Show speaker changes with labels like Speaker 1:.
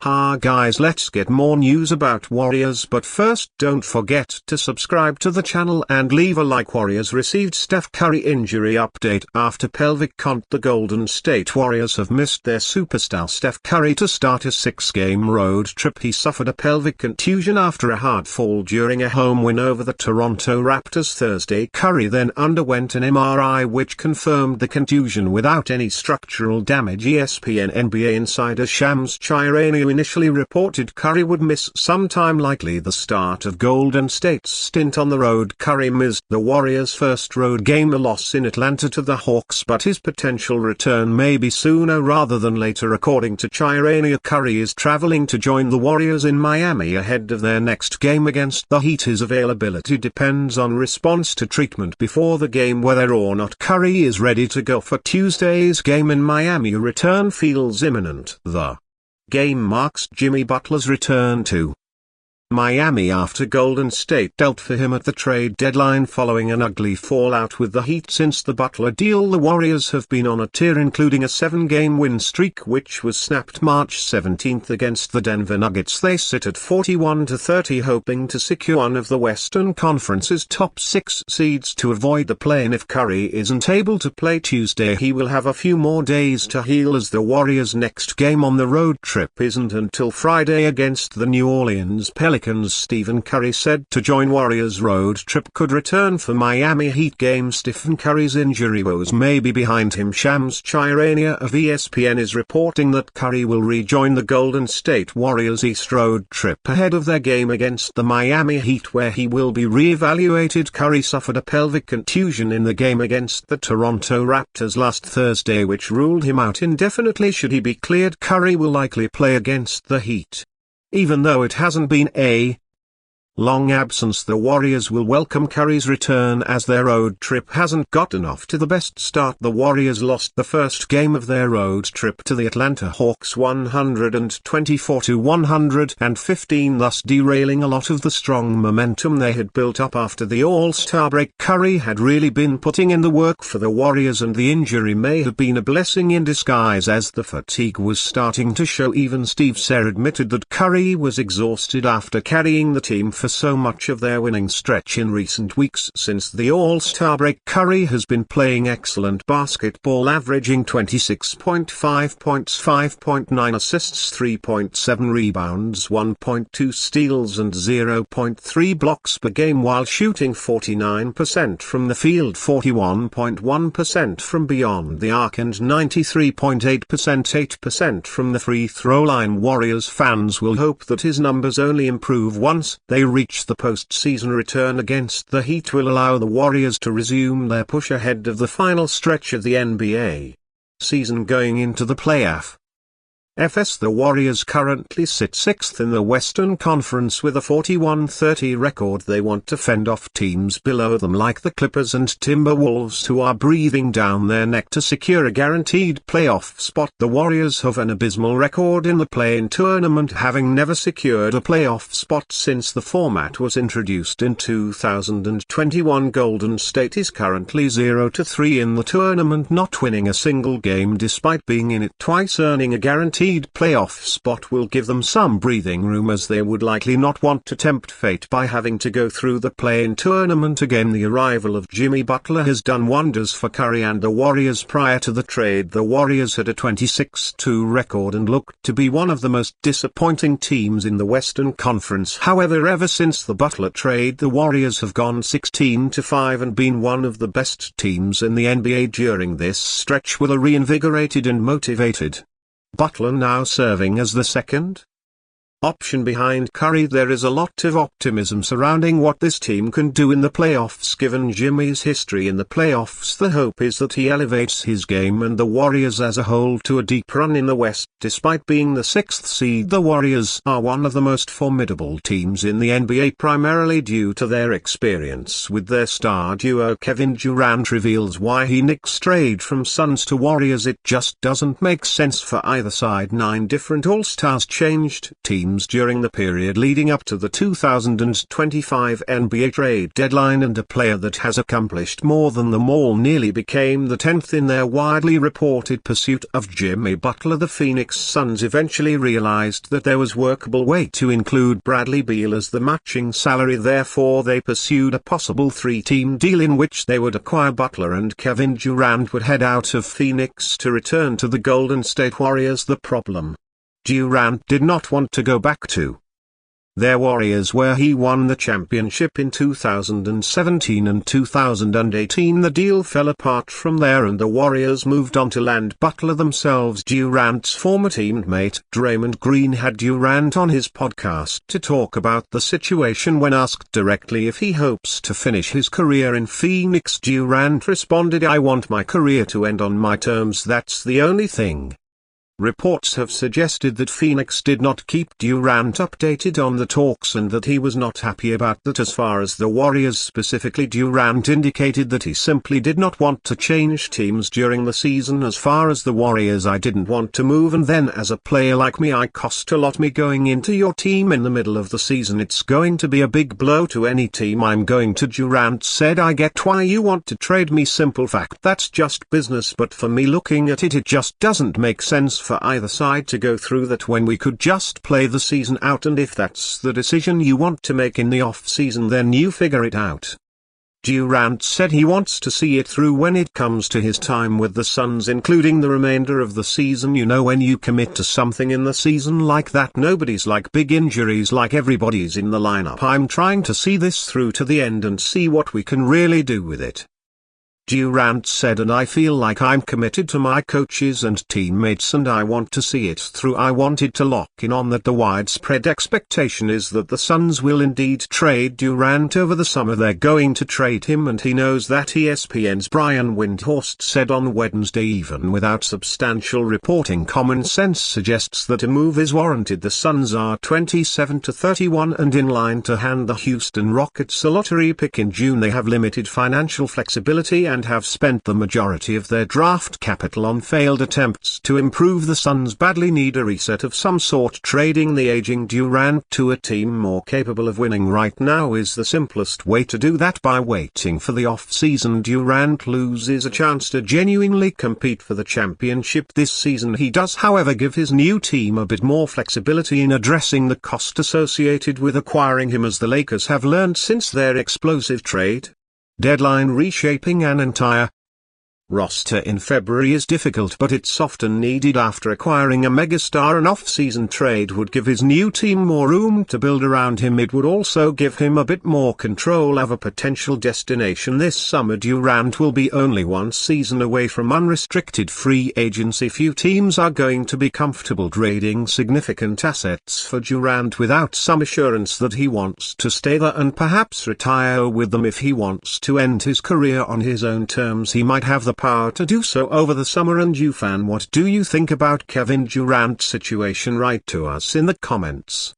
Speaker 1: Guys, let's get more news about Warriors, but first don't forget to subscribe to the channel and leave a like. Warriors received Steph Curry injury update after pelvic contusion. The Golden State Warriors have missed their superstar Steph Curry to start a 6-game road trip. He suffered a pelvic contusion after a hard fall during a home win over the Toronto Raptors Thursday. Curry then underwent an MRI which confirmed the contusion without any structural damage. ESPN NBA insider Shams Charania initially reported Curry would miss some time, likely the start of Golden State's stint on the road. Curry missed the Warriors' first road game, a loss in Atlanta to the Hawks, but his potential return may be sooner rather than later. According to Charania, Curry is traveling to join the Warriors in Miami ahead of their next game against the Heat. His availability depends on response to treatment before the game. Whether or not Curry is ready to go for Tuesday's game in Miami, return feels imminent. The game marks Jimmy Butler's return to Miami after Golden State dealt for him at the trade deadline following an ugly fallout with the Heat. Since the Butler deal, the Warriors have been on a tear, including a 7-game win streak which was snapped March 17 against the Denver Nuggets. They sit at 41-30, hoping to secure one of the Western Conference's top 6 seeds to avoid the play-in. If Curry isn't able to play Tuesday, he will have a few more days to heal, as the Warriors' next game on the road trip isn't until Friday against the New Orleans Pelicans. Stephen Curry, said to join Warriors' road trip, could return for Miami Heat game. Stephen Curry's injury woes may be behind him. Shams Charania of ESPN is reporting that Curry will rejoin the Golden State Warriors East road trip ahead of their game against the Miami Heat, where he will be re-evaluated. Curry suffered a pelvic contusion in the game against the Toronto Raptors last Thursday, which ruled him out indefinitely. Should he be cleared, Curry will likely play against the Heat. Even though it hasn't been a long absence, the Warriors will welcome Curry's return, as their road trip hasn't gotten off to the best start. The Warriors lost the first game of their road trip to the Atlanta Hawks 124-115, thus derailing a lot of the strong momentum they had built up after the All-Star break. Curry had really been putting in the work for the Warriors, and the injury may have been a blessing in disguise as the fatigue was starting to show. Even Steve Kerr admitted that Curry was exhausted after carrying the team for so much of their winning stretch in recent weeks. Since the All-Star break, Curry has been playing excellent basketball, averaging 26.5 points, 5.9 assists, 3.7 rebounds, 1.2 steals and 0.3 blocks per game, while shooting 49% from the field, 41.1% from beyond the arc and 93.8%, 8% from the free throw line. Warriors fans will hope that his numbers only improve once they reach the postseason. Return against the Heat will allow the Warriors to resume their push ahead of the final stretch of the NBA season going into the playoff. The Warriors currently sit 6th in the Western Conference with a 41-30 record. They want to fend off teams below them like the Clippers and Timberwolves, who are breathing down their neck to secure a guaranteed playoff spot. The Warriors have an abysmal record in the play-in tournament, having never secured a playoff spot since the format was introduced in 2021. Golden State is currently 0-3 in the tournament, not winning a single game despite being in it twice. Earning a guaranteed playoff spot will give them some breathing room, as they would likely not want to tempt fate by having to go through the play-in tournament again. The arrival of Jimmy Butler has done wonders for Curry and the Warriors. Prior to the trade, the Warriors had a 26-2 record and looked to be one of the most disappointing teams in the Western Conference. However, ever since the Butler trade, the Warriors have gone 16-5 and been one of the best teams in the NBA during this stretch, with a reinvigorated and motivated Butler now serving as the second option behind Curry. There is a lot of optimism surrounding what this team can do in the playoffs. Given Jimmy's history in the playoffs, the hope is that he elevates his game and the Warriors as a whole to a deep run in the West. Despite being the 6th seed, the Warriors are one of the most formidable teams in the NBA, primarily due to their experience with their star duo. Kevin Durant reveals why he nicks trade from Suns to Warriors. It just doesn't make sense for either side. 9 different All-Stars changed teams teams during the period leading up to the 2025 NBA trade deadline, and a player that has accomplished more than them all nearly became the 10th in their widely reported pursuit of Jimmy Butler. The Phoenix Suns eventually realized that there was a workable way to include Bradley Beal as the matching salary, therefore they pursued a possible three-team deal in which they would acquire Butler and Kevin Durant would head out of Phoenix to return to the Golden State Warriors. The problem: Durant did not want to go back to their Warriors, where he won the championship in 2017 and 2018. The deal fell apart from there and the Warriors moved on to land Butler themselves. Durant's former teammate Draymond Green had Durant on his podcast to talk about the situation. When asked directly if he hopes to finish his career in Phoenix, Durant responded, "I want my career to end on my terms, that's the only thing." Reports have suggested that Phoenix did not keep Durant updated on the talks and that he was not happy about that. As far as the Warriors specifically, Durant indicated that he simply did not want to change teams during the season. "As far as the Warriors, I didn't want to move, and then as a player like me I cost a lot. Me going into your team in the middle of the season, it's going to be a big blow to any team I'm going to." Durant said, "I get why you want to trade me, simple fact, that's just business, but for me looking at it, it just doesn't make sense for either side to go through that when we could just play the season out, and if that's the decision you want to make in the off-season, then you figure it out." Durant said he wants to see it through when it comes to his time with the Suns, including the remainder of the season. You know, when you commit to something in the season like that, nobody's like big injuries, like everybody's in the lineup. "I'm trying to see this through to the end and see what we can really do with it," Durant said, "and I feel like I'm committed to my coaches and teammates and I want to see it through. I wanted to lock in on that. The widespread expectation is that the Suns will indeed trade Durant over the summer. They're going to trade him and he knows that," ESPN's Brian Windhorst said on Wednesday. Even without substantial reporting, common sense suggests that a move is warranted. The Suns are 27-31 and in line to hand the Houston Rockets a lottery pick in June. They have limited financial flexibility and have spent the majority of their draft capital on failed attempts to improve. The Suns badly need a reset of some sort. Trading the aging Durant to a team more capable of winning right now is the simplest way to do that. By waiting for the off-season, Durant loses a chance to genuinely compete for the championship this season. He does, however, give his new team a bit more flexibility in addressing the cost associated with acquiring him, as the Lakers have learned since their explosive trade deadline. Reshaping an entire roster in February is difficult, but it's often needed after acquiring a megastar. An off-season trade would give his new team more room to build around him. It would also give him a bit more control of a potential destination this summer. Durant will be only one season away from unrestricted free agency. Few teams are going to be comfortable trading significant assets for Durant without some assurance that he wants to stay there and perhaps retire with them. If he wants to end his career on his own terms, he might have the power to do so over the summer. And you fan, what do you think about Kevin Durant's situation? Write to us in the comments.